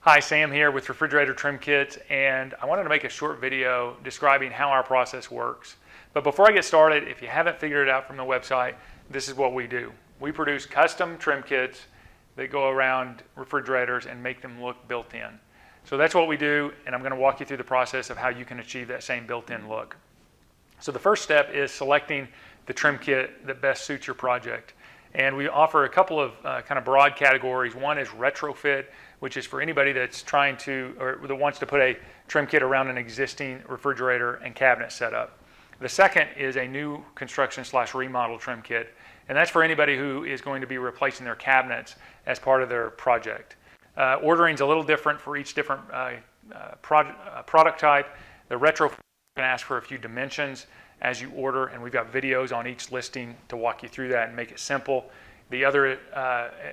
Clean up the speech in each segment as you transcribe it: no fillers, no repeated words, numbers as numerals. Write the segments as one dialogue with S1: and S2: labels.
S1: Hi, Sam here with Refrigerator Trim Kits, and I wanted to make a short video describing how our process works. But before I get started, if you haven't figured it out from the website, this is what we do. We produce custom trim kits that go around refrigerators and make them look built-in. So that's what we do, and I'm going to walk you through the process of how you can achieve that same built-in look. So the first step is selecting the trim kit that best suits your project. And we offer a couple of kind of broad categories. One is retrofit, which is for anybody that's trying to, or that wants to put a trim kit around an existing refrigerator and cabinet setup. The second is a new construction / remodel trim kit. And that's for anybody who is going to be replacing their cabinets as part of their project. Ordering is a little different for each different product type. The retrofit is going to ask for a few dimensions as you order, and we've got videos on each listing to walk you through that and make it simple. The other,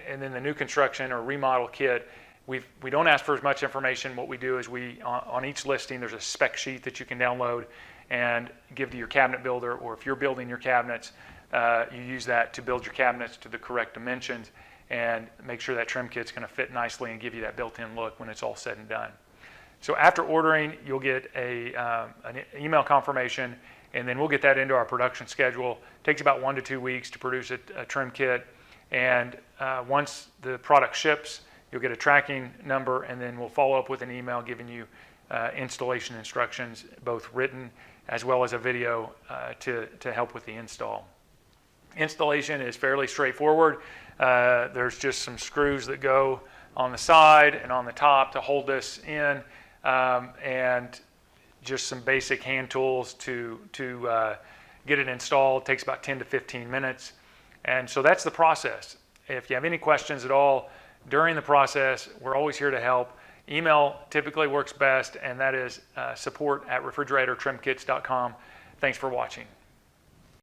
S1: and then the new construction or remodel kit, we don't ask for as much information. What we do is on each listing, there's a spec sheet that you can download and give to your cabinet builder, or if you're building your cabinets, you use that to build your cabinets to the correct dimensions and make sure that trim kit's going to fit nicely and give you that built-in look when it's all said and done. So after ordering, you'll get an email confirmation, and then we'll get that into our production schedule. It takes about 1 to 2 weeks to produce a trim kit, and once the product ships, you'll get a tracking number, and then we'll follow up with an email giving you installation instructions, both written as well as a video to help with the install. Installation is fairly straightforward. There's just some screws that go on the side and on the top to hold this in, and just some basic hand tools to get it installed. It takes about 10 to 15 minutes. And so that's the process. If you have any questions at all during the process, we're always here to help. Email typically works best, and that is support@refrigeratortrimkits.com. Thanks for watching.